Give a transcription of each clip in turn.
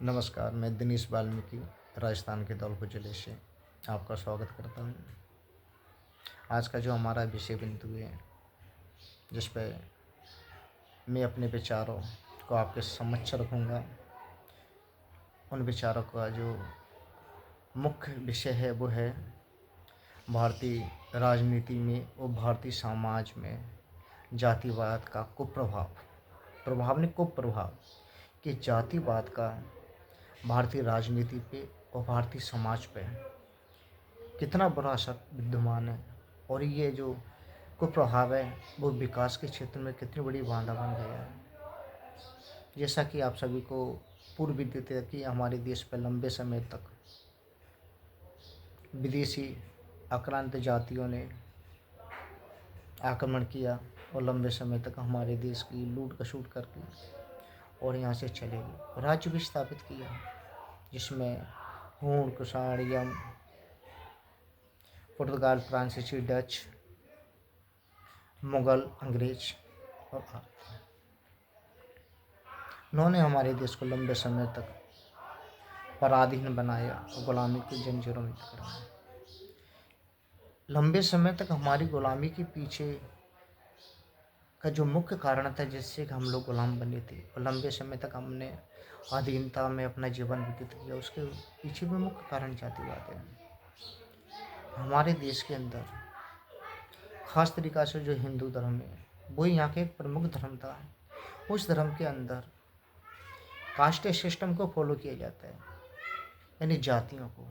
नमस्कार, मैं दिनेश वाल्मीकि राजस्थान के धौलपुर ज़िले से आपका स्वागत करता हूँ। आज का जो हमारा विषय बिंदु है, जिस पे मैं अपने विचारों को आपके समक्ष रखूँगा, उन विचारों का जो मुख्य विषय है वो है भारतीय राजनीति में और भारतीय समाज में जातिवाद का कुप्रभाव। प्रभाव नहीं, कुप्रभाव कि जातिवाद का भारतीय राजनीति पे और भारतीय समाज पे कितना बुरा असर विद्यमान है, और ये जो कुप्रभाव है वो विकास के क्षेत्र में कितनी बड़ी बाधा बन गया है। जैसा कि आप सभी को पूर्व विदित है कि हमारे देश पर लंबे समय तक विदेशी आक्रांत जातियों ने आक्रमण किया और लंबे समय तक हमारे देश की लूट खसुट करके और यहाँ से चले गए। राज्य भी स्थापित किया जिसमें हूण, कुषाण, यम, पुर्तगाल, फ्रांसीसी, डच, मुगल, अंग्रेज और उन्होंने हमारे देश को लंबे समय तक पराधीन बनाया और गुलामी की जंजीरों में पकड़ा। लंबे समय तक हमारी गुलामी के पीछे का जो मुख्य कारण था जिससे कि हम लोग गुलाम बने थे और लंबे समय तक हमने अधीनता में अपना जीवन व्यतीत किया, उसके पीछे भी मुख्य कारण जातिवाद है। हमारे देश के अंदर खास तरीक़ा से जो हिंदू धर्म है वो यहाँ के एक प्रमुख धर्म था। उस धर्म के अंदर कास्ट सिस्टम को फॉलो किया जाता है, यानी जातियों को।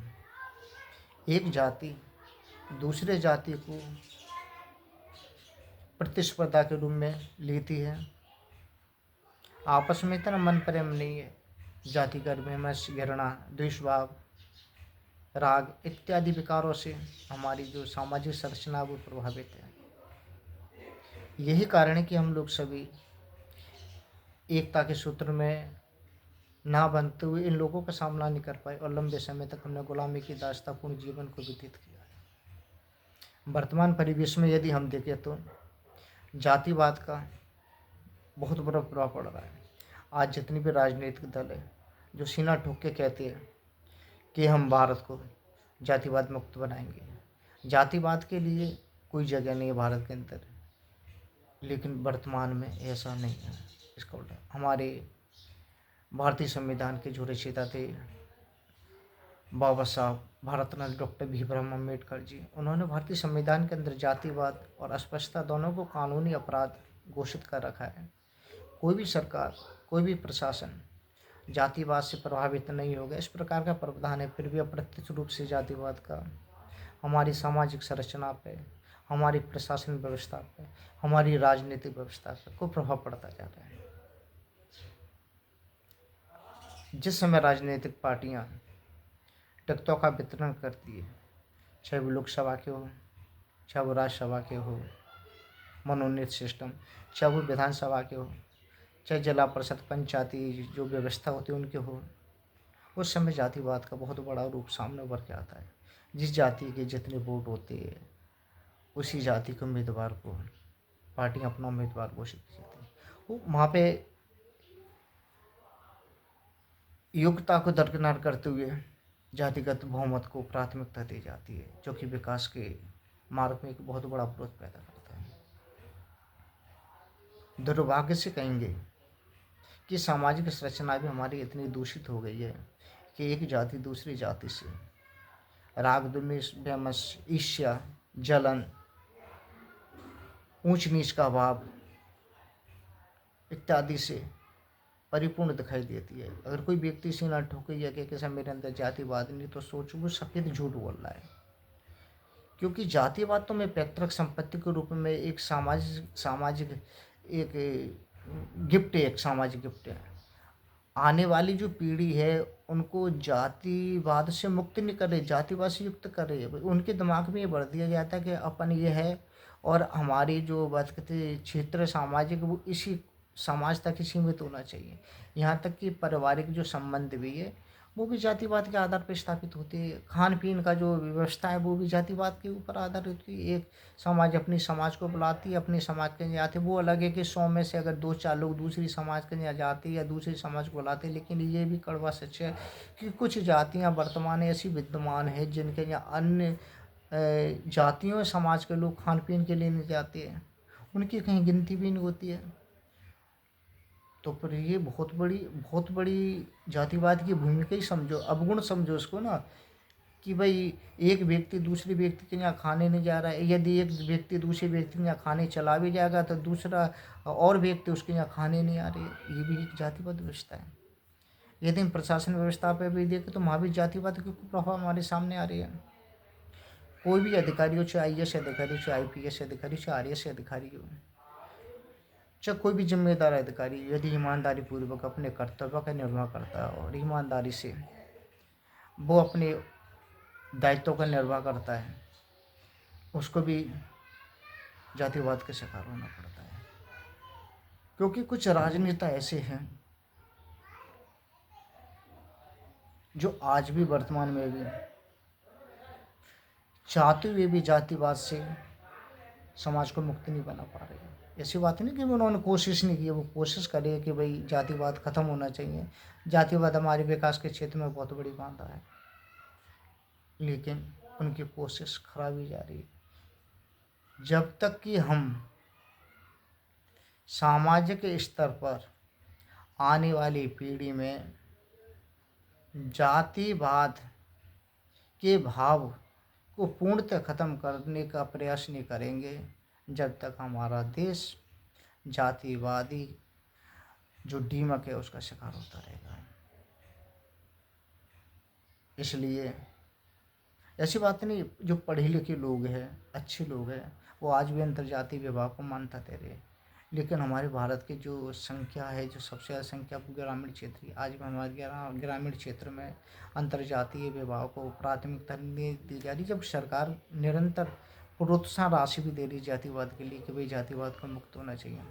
एक जाति दूसरे जाति को प्रतिस्पर्धा के रूप में लेती है। आपस में इतना मन प्रेम नहीं है। जातिगत विमर्श, घृणा, द्वेषभाव, राग इत्यादि विकारों से हमारी जो सामाजिक संरचना वो प्रभावित है। यही कारण है कि हम लोग सभी एकता के सूत्र में ना बनते हुए इन लोगों का सामना नहीं कर पाए और लंबे समय तक हमने गुलामी की दास्तापूर्ण जीवन को व्यतीत किया है। वर्तमान परिवेश में यदि हम देखें तो जातिवाद का बहुत बड़ा प्रभाव पड़ रहा है। आज जितनी भी राजनीतिक दल है जो सीना ठोक के कहते हैं कि हम भारत को जातिवाद मुक्त बनाएंगे, जातिवाद के लिए कोई जगह नहीं है भारत के अंदर, लेकिन वर्तमान में ऐसा नहीं है। इसका उल्टा हमारे भारतीय संविधान के जो रचयिता थे बाबा साहब भारत रत्न डॉक्टर भीमराव अम्बेडकर जी, उन्होंने भारतीय संविधान के अंदर जातिवाद और अस्पृश्यता दोनों को कानूनी अपराध घोषित कर रखा है। कोई भी सरकार, कोई भी प्रशासन जातिवाद से प्रभावित नहीं होगा, इस प्रकार का प्रावधान है। फिर भी अप्रत्यक्ष रूप से जातिवाद का हमारी सामाजिक संरचना पे, हमारी प्रशासन व्यवस्था पे, हमारी राजनीतिक व्यवस्था पे को प्रभाव पड़ता जा रहा है। जिस समय राजनीतिक पार्टियां टिकटों का वितरण करती है, चाहे वो लोकसभा के हो, चाहे वो राज्यसभा के हो मनोनीत सिस्टम, चाहे वो विधानसभा के हो, चाहे जिला परिषद पंचायती जो व्यवस्था होती है उनके हो, उस समय जातिवाद का बहुत बड़ा रूप सामने उभर के आता है। जिस जाति के जितने वोट होते हैं उसी जाति के उम्मीदवार को पार्टियां अपना उम्मीदवार घोषित करती हैं। वो वहाँ पे योग्यता को दरकिनार करते हुए जातिगत बहुमत को प्राथमिकता दी जाती है, जो कि विकास के मार्ग में एक बहुत बड़ा अवरोध पैदा करता है। दुर्भाग्य से कहेंगे कि सामाजिक संरचना भी हमारी इतनी दूषित हो गई है कि एक जाति दूसरी जाति से राग, द्वेष, वैमनस्य, ईर्ष्या, जलन, ऊंच नीच का भाव इत्यादि से परिपूर्ण दिखाई देती है। अगर कोई व्यक्ति सीना ठोके या कि सर मेरे अंदर जातिवाद नहीं, तो सोचो वो सफेद झूठ बोल रहा है। क्योंकि जातिवाद तो मैं पैतृक संपत्ति के रूप में एक सामाजिक सामाजिक एक गिफ्ट है, एक सामाजिक गिफ्ट है। आने वाली जो पीढ़ी है उनको जातिवाद से मुक्त नहीं कर रही, जातिवाद से युक्त कर रही है। उनके दिमाग में ये भर दिया जाता है कि अपन ये है और हमारी जो बात कहते क्षेत्र सामाजिक वो इसी समाज तक ही सीमित होना चाहिए। यहाँ तक कि पारिवारिक जो संबंध भी है वो भी जातिवाद के आधार पर स्थापित होती है। खान पीन का जो व्यवस्था है वो भी जातिवाद के ऊपर आधारित होती है। एक समाज अपनी समाज को बुलाती है, अपने समाज के यहाँ जाते, वो अलग है कि 100 में से अगर 2-4 लोग दूसरी समाज के यहाँ जाते या दूसरी समाज को बुलाते। लेकिन ये भी कड़वा सच है कि कुछ जातियाँ वर्तमान में ऐसी विद्यमान है जिनके यहाँ अन्य जातियों समाज के लोग खान पीन के लिए नहीं जाते हैं, उनकी कहीं गिनती भी नहीं होती है। तो फिर ये बहुत बड़ी जातिवाद की भूमिका ही समझो, अवगुण समझो उसको ना, कि भाई एक व्यक्ति दूसरे व्यक्ति के यहाँ खाने नहीं जा रहा है। यदि एक व्यक्ति दूसरे व्यक्ति के यहाँ खाने चला भी जाएगा तो दूसरा और व्यक्ति उसके यहाँ खाने नहीं आ रहे, ये भी एक जातिवाद व्यवस्था है। यदि हम प्रशासन व्यवस्था पे भी देखें तो वहाँ भी जातिवाद के कुप्रभाव हमारे सामने आ रहे हैं। कोई भी अधिकारी हो, चाहे IAS अधिकारी हो, चाहे IPS अधिकारी हो, चाहे RS अधिकारी हो, चाहे कोई भी जिम्मेदार अधिकारी, यदि ईमानदारी पूर्वक अपने कर्तव्य का निर्वाह करता है और ईमानदारी से वो अपने दायित्व का निर्वाह करता है, उसको भी जातिवाद के शिकार होना पड़ता है। क्योंकि कुछ राजनेता ऐसे हैं जो आज भी वर्तमान में भी चाहते हुए भी जातिवाद से समाज को मुक्ति नहीं बना पा रहे हैं। ऐसी बात नहीं कि उन्होंने कोशिश नहीं की, वो कोशिश करे कि भाई जातिवाद खत्म होना चाहिए, जातिवाद हमारे विकास के क्षेत्र में बहुत बड़ी बाधा है, लेकिन उनकी कोशिश खराब ही जा रही है। जब तक कि हम सामाजिक स्तर पर आने वाली पीढ़ी में जातिवाद के भाव को पूर्णतः खत्म करने का प्रयास नहीं करेंगे, जब तक हमारा देश जातिवादी जो दीमक है उसका शिकार होता रहेगा। इसलिए ऐसी बात नहीं, जो पढ़े लिखे लोग हैं, अच्छे लोग हैं, वो आज भी अंतर्जातीय विवाह को मान्यता दे रहे हैं। लेकिन हमारे भारत की जो संख्या है, जो सबसे ज़्यादा संख्या ग्रामीण क्षेत्र की, आज भी हमारे ग्रामीण क्षेत्र में अंतर्जातीय विवाह को प्राथमिकता नहीं दी जा रही, जब सरकार निरंतर प्रोत्साहन राशि भी दे रही जातिवाद के लिए कि भाई जातिवाद को मुक्त होना चाहिए।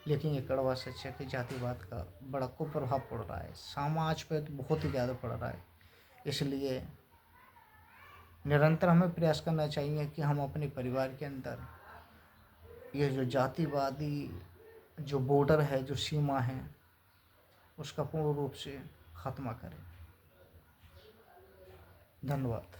लेकिन ये कड़वा सच है कि जातिवाद का बड़ा कुप्रभाव पड़ रहा है, समाज पर तो बहुत ही ज़्यादा पड़ रहा है। इसलिए निरंतर हमें प्रयास करना चाहिए कि हम अपने परिवार के अंदर ये जो जातिवादी जो बॉर्डर है, जो सीमा है, उसका पूर्ण रूप से खात्मा करें। धन्यवाद।